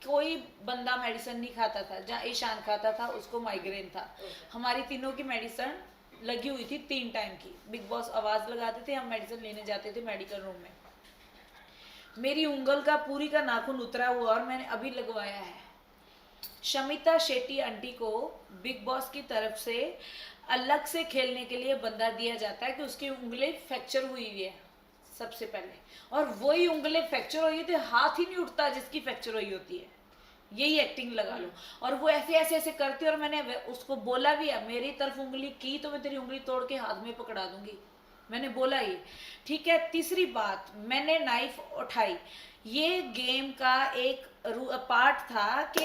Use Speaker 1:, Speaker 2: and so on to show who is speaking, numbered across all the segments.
Speaker 1: कोई बंदा मेडिसिन नहीं खाता था। जहाँ ईशान खाता था उसको माइग्रेन था। हमारी तीनों की मेडिसिन लगी हुई थी 3 टाइम की। बिग बॉस आवाज लगाते थे, हम मेडिसिन लेने जाते थे मेडिकल रूम में। मेरी उंगल का पूरी का नाखून उतरा हुआ और मैंने अभी लगवाया है। शमिता शेट्टी आंटी को बिग बॉस की तरफ से अलग से खेलने के लिए बंदा दिया जाता है कि उसकी उंगली फ्रैक्चर हुई हुई है सबसे पहले, और वही उंगली फ्रैक्चर हुई थी, हाथ ही नहीं उठता जिसकी फ्रैक्चर हुई होती है। यही एक्टिंग लगा लो। और वो ऐसे ऐसे ऐसे करती है, और मैंने उसको बोला भी है, मेरी तरफ उंगली की तो मैं तेरी उंगली तोड़ के हाथ में पकड़ा दूंगी, मैंने बोला ये। ठीक है। तीसरी बात, मैंने नाइफ उठाई। ये गेम का एक पार्ट था कि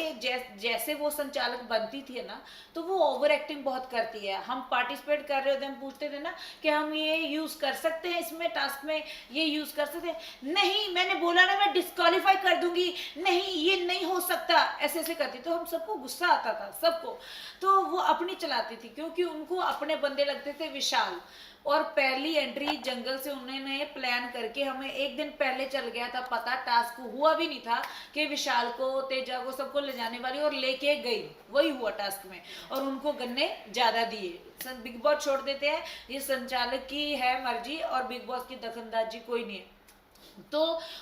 Speaker 1: जैसे वो संचालक बनती थी ना, तो वो ओवर एक्टिंग बहुत करती है। हम पार्टिसिपेट कर रहे होते, हम पूछते थे ना कि हम ये यूज कर सकते हैं इसमें, टास्क में ये यूज कर सकते हैं। नहीं, मैंने बोला ना मैं डिस्क्वालीफाई कर दूंगी, नहीं ये नहीं हो सकता, ऐसे ऐसे करती। तो हम सबको गुस्सा आता था, सबको। तो वो अपनी चलाती थी क्योंकि उनको अपने बंदे लगते थे विशाल। और पहली एंट्री जंगल से उन्होंने प्लान करके, हमें एक दिन पहले चल गया था पता, टास्क हुआ भी नहीं था कि विशाल को, तेजा को, सबको ले जाने वाली, और लेके गई, वही हुआ टास्क में। और उनको गन्ने ज्यादा दिए। बिग बॉस छोड़ देते हैं, ये संचालक की है मर्जी, और बिग बॉस की दखलंदाजी कोई नहीं है। तो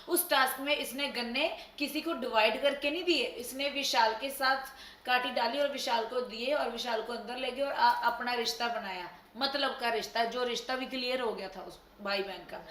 Speaker 1: उस टास्क में इसने गन्ने किसी को डिवाइड करके नहीं दिए, इसने विशाल के साथ काटी डाली और विशाल को दिए, और विशाल को अंदर ले गए और अपना रिश्ता बनाया, मतलब का रिश्ता, जो रिश्ता भी क्लियर हो गया था उस भाई बहन का।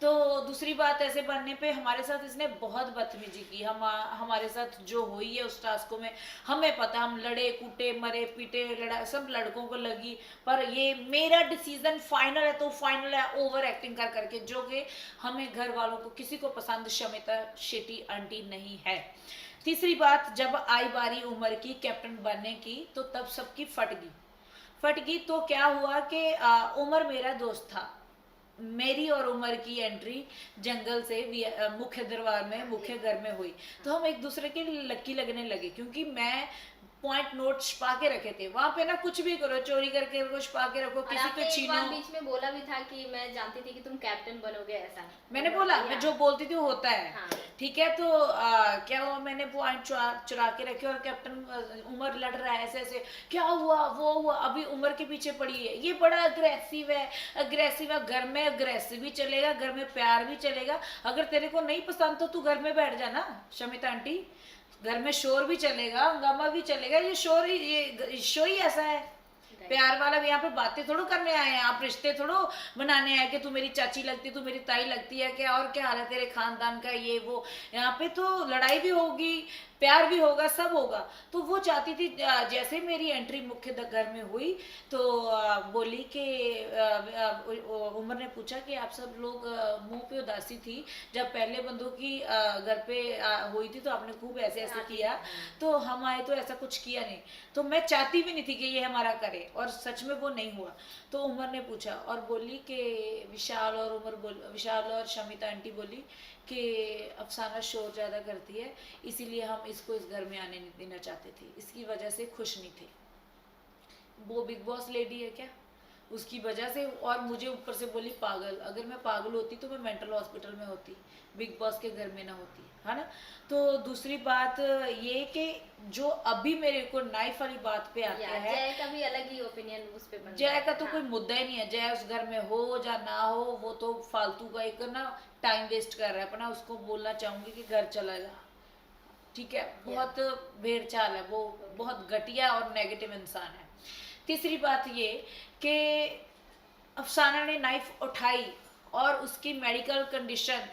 Speaker 1: तो दूसरी बात, ऐसे बनने पे हमारे साथ इसने बहुत बदतमीजी की। हमारे साथ जो हुई है उस टास्कों में, हमें पता, हम लड़े कूटे, मरे पीटे, लड़ा, सब लड़कों को लगी। पर ये मेरा डिसीजन फाइनल है तो फाइनल है, ओवर एक्टिंग कर करके, जो कि हमें घर वालों को किसी को पसंद शमिता शेट्टी आंटी नहीं है। तीसरी बात, जब आई बारी उमर की कैप्टन बनने की, तो तब सबकी फट गई। तो क्या हुआ कि उमर मेरा दोस्त था। मेरी और उमर की एंट्री जंगल से मुख्य दरबार में, मुख्य घर में हुई। तो हम एक दूसरे के लक्की लगने लगे, क्योंकि मैं पॉइंट नोट छुपा के रखे थे वहां पे ना। कुछ भी करो, चोरी करके कुछ छुपा के रखो, किसी को छीनो।
Speaker 2: बीच में बोला भी था कि मैं जानती थी कि तुम कैप्टन बनोगे, ऐसा
Speaker 1: मैंने बोला, मैं जो बोलती थी वो होता है।
Speaker 2: हाँ।
Speaker 1: ठीक है। तो क्या हुआ, मैंने पॉइंट चुरा के रखे, और कैप्टन उमर लड़ रहा है ऐसे ऐसे, क्या हुआ वो हुआ, अभी उमर के पीछे पड़ी है, ये बड़ा अग्रेसिव है, अग्रेसिव है। घर में अग्रेसिव भी चलेगा, घर में प्यार भी चलेगा। अगर तेरे को नहीं पसंद तो तू घर में बैठ जाना शमिता आंटी, घर में शोर भी चलेगा, हंगामा भी चलेगा। ये शोर ही, ये शो ही ऐसा है प्यार वाला। यहाँ पे बातें थोड़ो करने आए हैं, आप रिश्ते थोड़ो बनाने आए कि तू मेरी चाची लगती, तू मेरी ताई लगती है क्या, और क्या हाल है तेरे खानदान का, ये वो। यहाँ पे तो लड़ाई भी होगी, प्यार भी होगा, सब होगा। तो वो चाहती थी, जैसे मेरी एंट्री मुख्य घर में हुई, तो बोली कि उमर ने पूछा कि आप सब लोग मुंह पे उदासी थी जब पहले बंदों की घर पे हुई थी, तो आपने खूब ऐसे ऐसे किया, तो हम आए तो ऐसा कुछ किया नहीं। तो मैं चाहती भी नहीं थी कि ये हमारा करे, और सच में वो नहीं हुआ। तो उमर ने पूछा और बोली कि विशाल और शमिता आंटी बोली कि अफसाना शोर ज़्यादा करती है, इसीलिए हम इसको इस घर में आने नहीं देना चाहते थे, इसकी वजह से खुश नहीं थे। वो बिग बॉस लेडी है क्या, उसकी वजह से। और मुझे ऊपर से बोली पागल। अगर मैं पागल होती तो मैं मेंटल हॉस्पिटल में होती, बिग बॉस के घर में ना होती, है ना। तो दूसरी बात ये कि जो अभी मेरे को नाइफ वाली बात पे आता है,
Speaker 2: जय का भी अलग ही ओपिनियन उस पे बन
Speaker 1: जय का तो कोई मुद्दा ही नहीं है। जय उस घर में हो या ना हो, वो तो फालतू का एक ना टाइम वेस्ट कर रहा है अपना। उसको बोलना चाहूंगी कि घर चला जा, ठीक है। बहुत भेड़ चाल है वो, बहुत घटिया और नेगेटिव इंसान है। तीसरी बात ये कि अफसाना ने नाइफ उठाई और उसकी मेडिकल कंडीशन,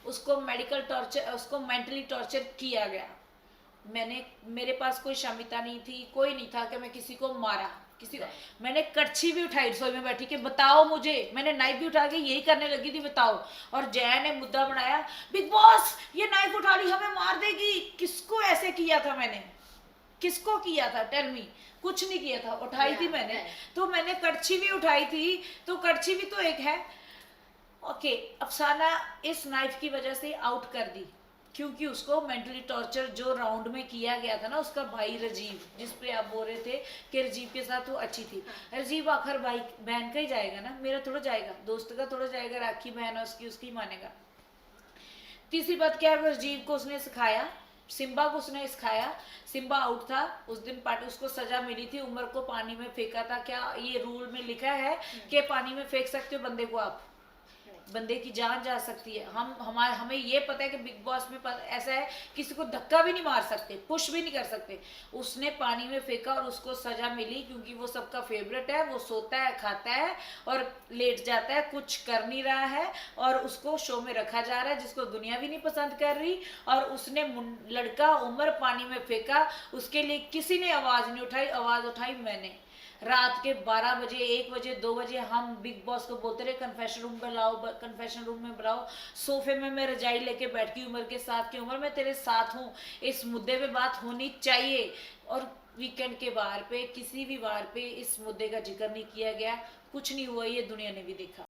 Speaker 1: उसको मेडिकल टॉर्चर, उसको मेंटली टॉर्चर किया गया। मेरे पास कोई क्षमता नहीं थी, कोई नहीं था कि मैं किसी को मारा, किसी को। मैंने कड़छी भी उठाई रसोई में बैठी कि बताओ मुझे, मैंने नाइफ भी उठा के यही करने लगी थी, बताओ। और जया ने मुद्दा बनाया, बिग बॉस ये नाइफ उठा ली, हमें मार देगी। किसको ऐसे किया था मैंने, किसको किया था, टेल मी। कुछ नहीं किया था, उठाई थी मैंने। तो मैंने कड़छी भी उठाई थी, तो कड़छी भी तो एक है। ओके, अफसाना इस नाइफ की वजह से आउट कर दी, क्योंकि उसको मेंटली टॉर्चर जो राउंड में किया गया था ना, उसका भाई राजीव, जिस पे आप बोल रहे थे कि राजीव के साथ वो अच्छी थी। राजीव आखिर भाई बहन का ही जाएगा ना, मेरा थोड़ा जाएगा, दोस्त का थोड़ा जाएगा, राखी बहन है उसकी, उसकी मानेगा। तीसरी बात क्या है, राजीव को उसने सिखाया सिम्बा को उसने सिखाया। सिम्बा आउट था उस दिन, पार्टी उसको सजा मिली थी, उमर को पानी में फेंका था। क्या ये रूल में लिखा है कि पानी में फेंक सकते हो बंदे को आप? बंदे की जान जा सकती है। हमें ये पता है कि बिग बॉस में ऐसा है, किसी को धक्का भी नहीं मार सकते, पुश भी नहीं कर सकते। उसने पानी में फेंका और उसको सजा मिली, क्योंकि वो सबका फेवरेट है। वो सोता है, खाता है और लेट जाता है, कुछ कर नहीं रहा है, और उसको शो में रखा जा रहा है, जिसको दुनिया भी नहीं पसंद कर रही। और उसने लड़का उमर पानी में फेंका, उसके लिए किसी ने आवाज नहीं उठाई। आवाज उठाई मैंने। रात के 12 बजे, 1 बजे, 2 बजे हम बिग बॉस को बोलते रहे कन्फेशन रूम में लाओ, कन्फेशन रूम में बुलाओ। सोफे में मैं रजाई लेके बैठती, उमर के साथ की उमर, मैं तेरे साथ हूँ, इस मुद्दे पे बात होनी चाहिए। और वीकेंड के वार पे, किसी भी वार पे इस मुद्दे का जिक्र नहीं किया गया। कुछ नहीं हुआ, ये दुनिया ने भी देखा।